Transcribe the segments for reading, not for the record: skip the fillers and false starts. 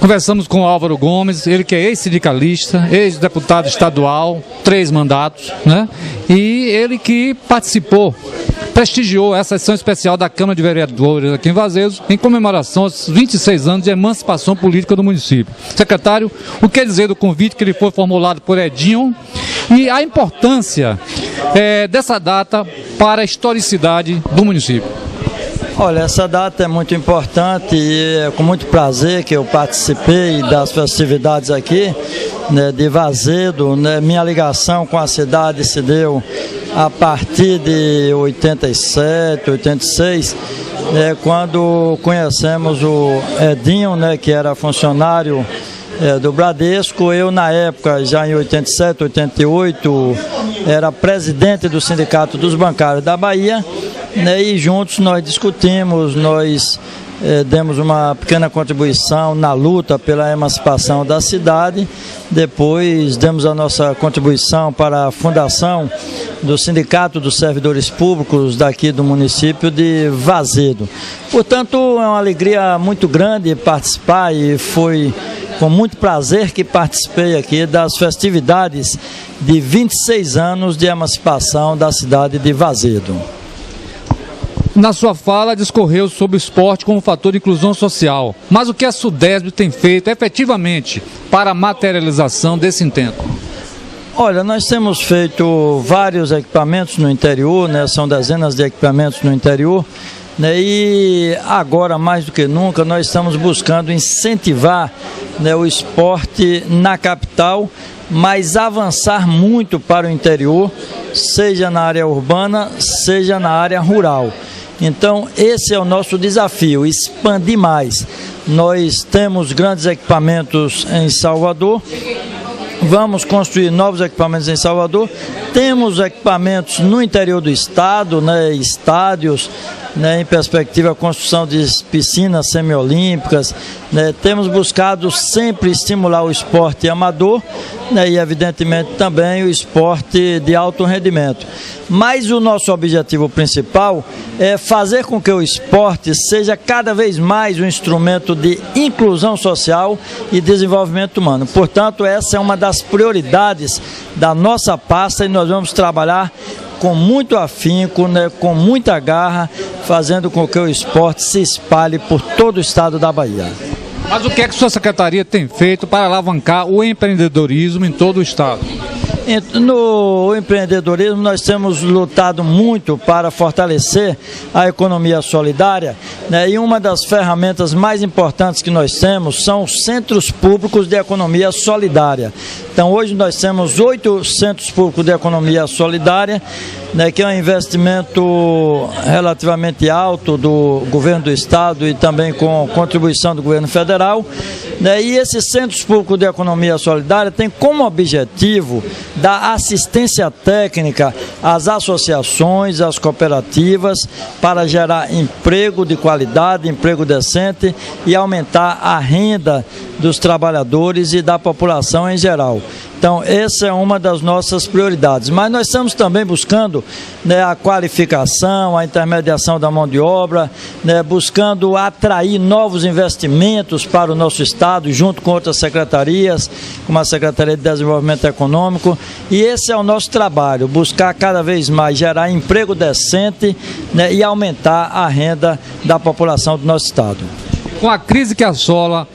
Conversamos com o Álvaro Gomes, ele que é ex-sindicalista, ex-deputado estadual, 3 mandatos, né? E ele que participou, prestigiou essa sessão especial da Câmara de Vereadores aqui em Vazeiros, em comemoração aos 26 anos de emancipação política do município. Secretário, o que dizer do convite que ele foi formulado por Edinho e a importância dessa data para a historicidade do município? Olha, essa data é muito importante e é com muito prazer que eu participei das festividades aqui, né, de Vazedo, né. Minha ligação com a cidade se deu a partir de 87, 86, né, quando conhecemos o Edinho, né, que era funcionário do Bradesco. Eu, na época, já em 87, 88, era presidente do Sindicato dos Bancários da Bahia, né, e juntos nós discutimos, nós demos uma pequena contribuição na luta pela emancipação da cidade. Depois demos a nossa contribuição para a fundação do Sindicato dos Servidores Públicos daqui do município de Vazedo. Portanto, é uma alegria muito grande participar e foi com muito prazer que participei aqui das festividades de 26 anos de emancipação da cidade de Vazedo. Na sua fala, discorreu sobre o esporte como fator de inclusão social. Mas o que a Sudesb tem feito efetivamente para a materialização desse intento? Olha, nós temos feito vários equipamentos no interior, né? São dezenas de equipamentos no interior, né? E agora, mais do que nunca, nós estamos buscando incentivar, né, o esporte na capital, mas avançar muito para o interior, seja na área urbana, seja na área rural. Então, esse é o nosso desafio, expandir mais. Nós temos grandes equipamentos em Salvador, vamos construir novos equipamentos em Salvador, temos equipamentos no interior do estado, né, estádios, né, em perspectiva a construção de piscinas semiolímpicas, né, temos buscado sempre estimular o esporte amador, né, e evidentemente também o esporte de alto rendimento. Mas o nosso objetivo principal é fazer com que o esporte seja cada vez mais um instrumento de inclusão social e desenvolvimento humano. Portanto, essa é uma das prioridades da nossa pasta e nós vamos trabalhar com muito afinco, né, com muita garra, fazendo com que o esporte se espalhe por todo o estado da Bahia. Mas o que é que sua secretaria tem feito para alavancar o empreendedorismo em todo o estado? No empreendedorismo, nós temos lutado muito para fortalecer a economia solidária, né? E uma das ferramentas mais importantes que nós temos são os centros públicos de economia solidária. Então, hoje nós temos 8 centros públicos de economia solidária, né, que é um investimento relativamente alto do governo do estado e também com contribuição do governo federal, né, e esses centros públicos de economia solidária têm como objetivo dar assistência técnica às associações, às cooperativas, para gerar emprego de qualidade, emprego decente e aumentar a renda dos trabalhadores e da população em geral. Então, essa é uma das nossas prioridades. Mas nós estamos também buscando, né, a qualificação, a intermediação da mão de obra, né, buscando atrair novos investimentos para o nosso estado, junto com outras secretarias, como a Secretaria de Desenvolvimento Econômico. E esse é o nosso trabalho, buscar cada vez mais gerar emprego decente, né, e aumentar a renda da população do nosso estado. Com a crise que assola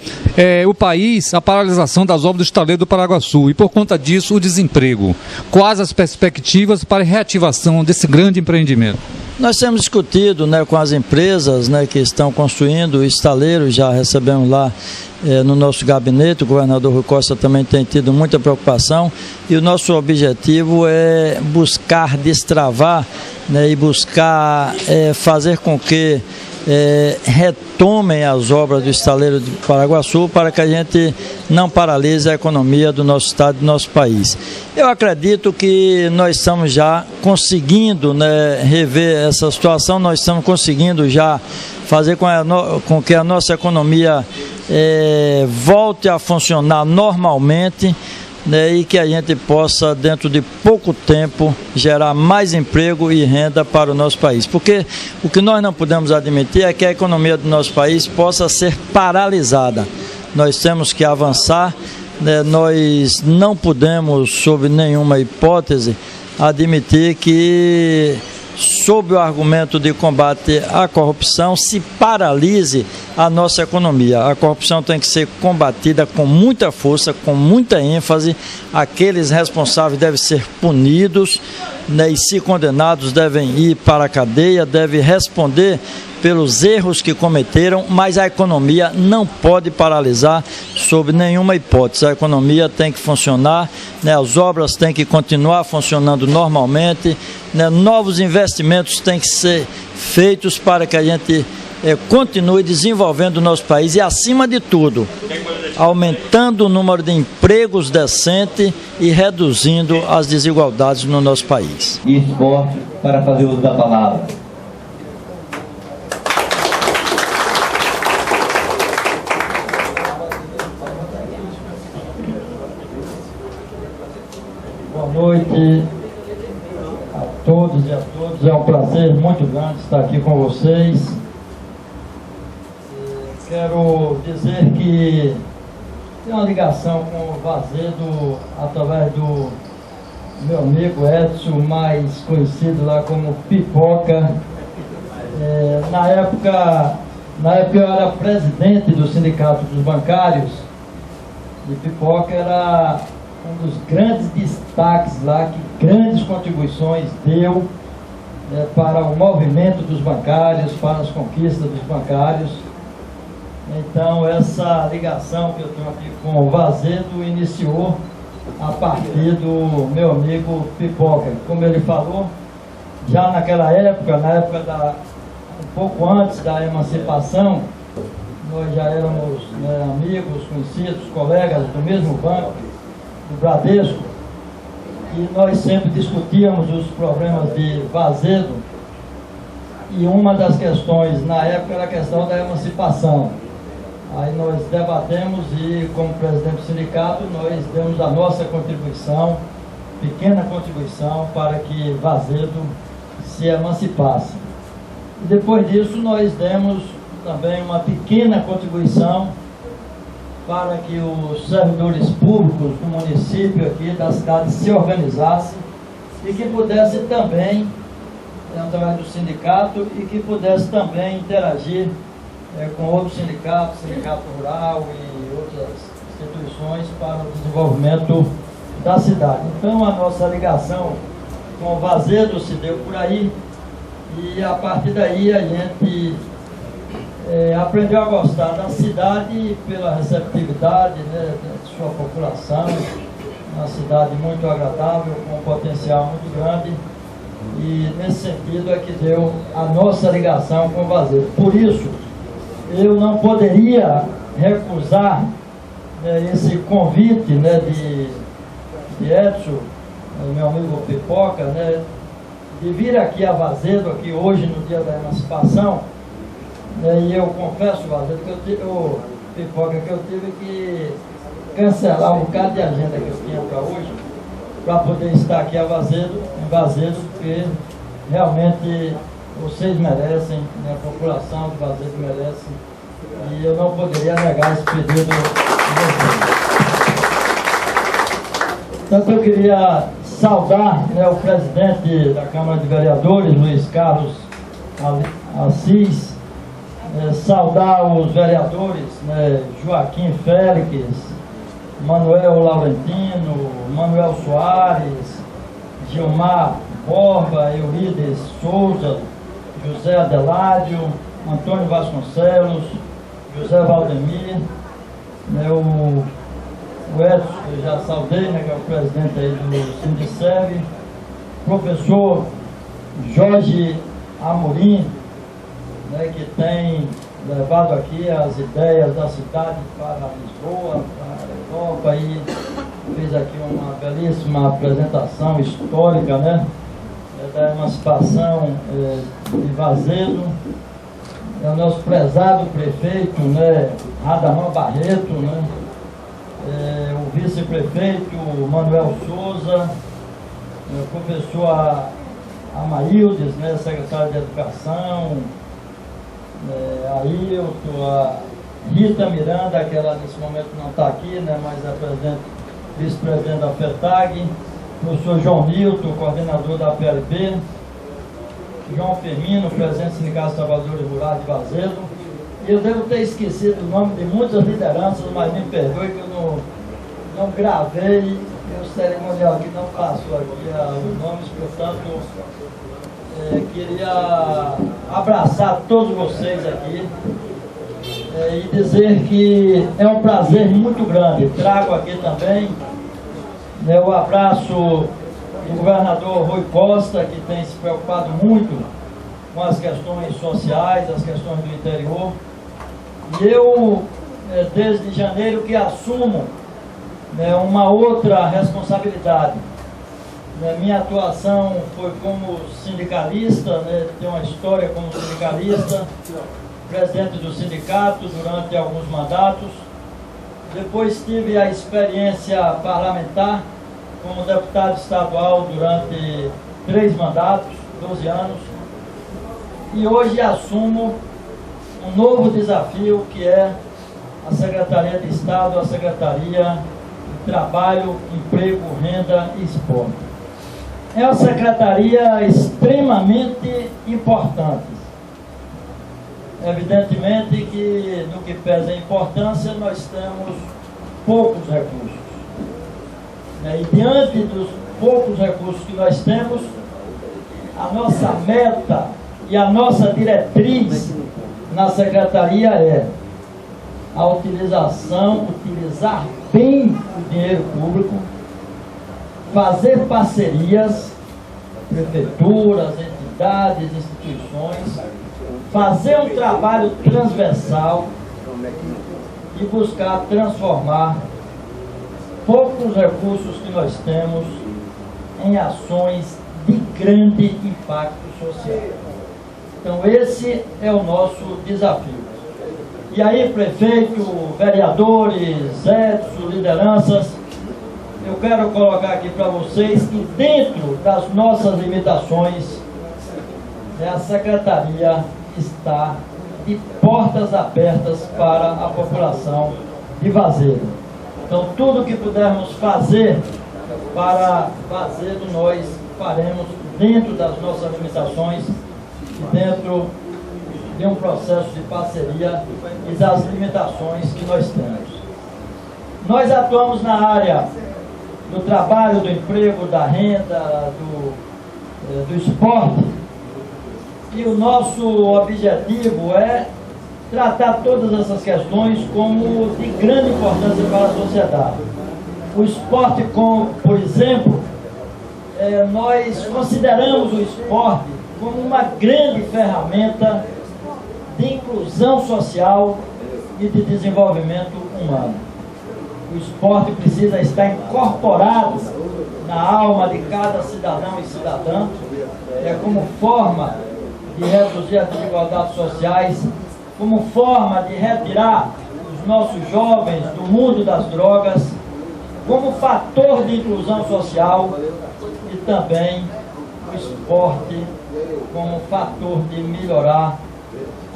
o país, a paralisação das obras do estaleiro do Paraguaçu e, por conta disso, o desemprego. Quais as perspectivas para a reativação desse grande empreendimento? Nós temos discutido, né, com as empresas, né, que estão construindo o estaleiro, já recebemos lá no nosso gabinete, o governador Rui Costa também tem tido muita preocupação, e o nosso objetivo é buscar destravar, né, e buscar fazer com que retomem as obras do estaleiro de Paraguaçu para que a gente não paralise a economia do nosso estado e do nosso país. Eu acredito que nós estamos já conseguindo, né, rever essa situação, nós estamos conseguindo já fazer com que a nossa economia volte a funcionar normalmente, né, e que a gente possa, dentro de pouco tempo, gerar mais emprego e renda para o nosso país. Porque o que nós não podemos admitir é que a economia do nosso país possa ser paralisada. nós temos que avançar, né? Nós não podemos, sob nenhuma hipótese, admitir que, sob o argumento de combate à corrupção, se paralise a nossa economia. A corrupção tem que ser combatida com muita força, com muita ênfase. Aqueles responsáveis devem ser punidos, né, e, se condenados, devem ir para a cadeia, devem responder pelos erros que cometeram, mas a economia não pode paralisar sob nenhuma hipótese. A economia tem que funcionar, né, as obras têm que continuar funcionando normalmente, né, novos investimentos têm que ser feitos para que a gente continue desenvolvendo o nosso país e, acima de tudo, aumentando o número de empregos decentes e reduzindo as desigualdades no nosso país. E esporte, para fazer uso da palavra. Boa noite a todos e a todas. É um prazer muito grande estar aqui com vocês. Quero dizer que tem uma ligação com o Vazedo através do meu amigo Edson, mais conhecido lá como Pipoca. Na época eu era presidente do Sindicato dos Bancários e Pipoca era um dos grandes destaques lá, que grandes contribuições deu para o movimento dos bancários, para as conquistas dos bancários. Então, essa ligação que eu tenho aqui com o Vazedo iniciou a partir do meu amigo Pipoca. Como ele falou, já naquela época, um pouco antes da emancipação, nós já éramos, né, amigos, conhecidos, colegas do mesmo banco, do Bradesco, e nós sempre discutíamos os problemas de Vazedo, e uma das questões na época era a questão da emancipação. Aí nós debatemos e, como presidente do sindicato, nós demos a nossa contribuição, pequena contribuição, para que Vazedo se emancipasse. E depois disso nós demos também uma pequena contribuição para que os servidores públicos do município aqui, da cidade, se organizassem e que pudesse também, através do sindicato, e que pudesse também interagir com outros sindicatos, sindicato rural e outras instituições para o desenvolvimento da cidade. Então a nossa ligação com o Vazedo se deu por aí e a partir daí a gente aprendeu a gostar da cidade pela receptividade, né, de sua população, uma cidade muito agradável, com um potencial muito grande, e nesse sentido é que deu a nossa ligação com o Vazedo. Por isso, eu não poderia recusar, né, esse convite, né, de Edson, meu amigo Pipoca, né, de vir aqui a Vazedo, aqui hoje no dia da emancipação, né, e eu confesso, Vazedo, que Pipoca, que eu tive que cancelar um bocado de agenda que eu tinha para hoje, para poder estar aqui em Vazedo, porque realmente vocês merecem, né, a população de Vazedo merece, e eu não poderia negar esse pedido de vocês. Portanto, eu queria saudar, né, o presidente da Câmara de Vereadores, Luiz Carlos Assis, saudar os vereadores, né, Joaquim Félix, Manuel Laurentino, Manuel Soares, Gilmar Borba, Eurides Souza, José Adeládio, Antônio Vasconcelos, José Valdemir, né, o Edson, que eu já saudei, né, que é o presidente aí do Sindicerv, professor Jorge Amorim, né, que tem levado aqui as ideias da cidade para Lisboa, para a Europa, e fez aqui uma belíssima apresentação histórica, né, da emancipação de Vazedo. É o nosso prezado prefeito, né, Radamão Barreto, né, o vice-prefeito Manuel Souza, o professor Amaildes, né, secretário de Educação, Ailton, Rita Miranda, que ela nesse momento não está aqui, né, mas é vice-presidente da FETAG, professor João Nilton, coordenador da PLP, João Firmino, presidente do Sindicato dos Trabalhadores Rurais de Vazedo. E eu devo ter esquecido o nome de muitas lideranças, mas me perdoe que eu não gravei, e o cerimonial aqui não passou aqui os nomes, portanto, queria abraçar todos vocês aqui e dizer que é um prazer muito grande. Trago aqui também o abraço do governador Rui Costa, que tem se preocupado muito com as questões sociais, as questões do interior. E eu, desde janeiro, que assumo uma outra responsabilidade. Minha atuação foi como sindicalista, tenho uma história como sindicalista, presidente do sindicato durante alguns mandatos. Depois tive a experiência parlamentar como deputado estadual durante 3 mandatos, 12 anos. E hoje assumo um novo desafio, que é a Secretaria de Estado, a Secretaria de Trabalho, Emprego, Renda e Esporte. É uma secretaria extremamente importante. Evidentemente que, no que pesa a importância, nós temos poucos recursos. E diante dos poucos recursos que nós temos, a nossa meta e a nossa diretriz na secretaria é a utilizar bem o dinheiro público, fazer parcerias, prefeituras, entidades, instituições, fazer um trabalho transversal e buscar transformar poucos recursos que nós temos em ações de grande impacto social. Então esse é o nosso desafio. E aí, prefeito, vereadores, Edson, lideranças, eu quero colocar aqui para vocês que dentro das nossas limitações, a secretaria está de portas abertas para a população de Vazedo. Então tudo que pudermos fazer para Vazedo, nós faremos dentro das nossas limitações e dentro de um processo de parceria e das limitações que nós temos. Nós atuamos na área do trabalho, do emprego, da renda, do esporte, e o nosso objetivo é tratar todas essas questões como de grande importância para a sociedade. O esporte, por exemplo, nós consideramos o esporte como uma grande ferramenta de inclusão social e de desenvolvimento humano. O esporte precisa estar incorporado na alma de cada cidadão e cidadã, como forma de reduzir as desigualdades sociais, como forma de retirar os nossos jovens do mundo das drogas, como fator de inclusão social, e também o esporte como fator de melhorar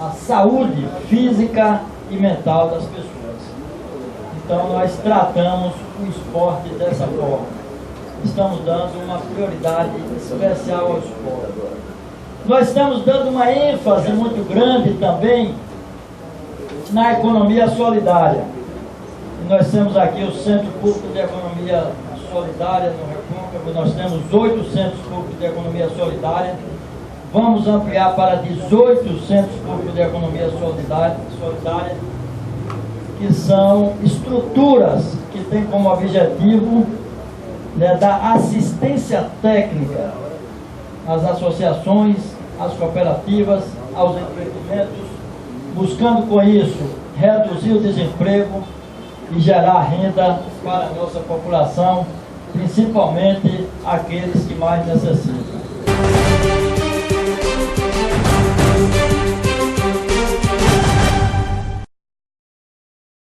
a saúde física e mental das pessoas. Então nós tratamos o esporte dessa forma. Estamos dando uma prioridade especial ao esporte. Nós estamos dando uma ênfase muito grande também na economia solidária. E nós temos aqui o Centro Público de Economia Solidária no Recôncavo. Nós temos 8 centros públicos de economia solidária. Vamos ampliar para 18 centros públicos de economia solidária, que são estruturas que têm como objetivo dar assistência técnica às associações, às cooperativas, aos empreendimentos, buscando com isso reduzir o desemprego e gerar renda para a nossa população, principalmente aqueles que mais necessitam.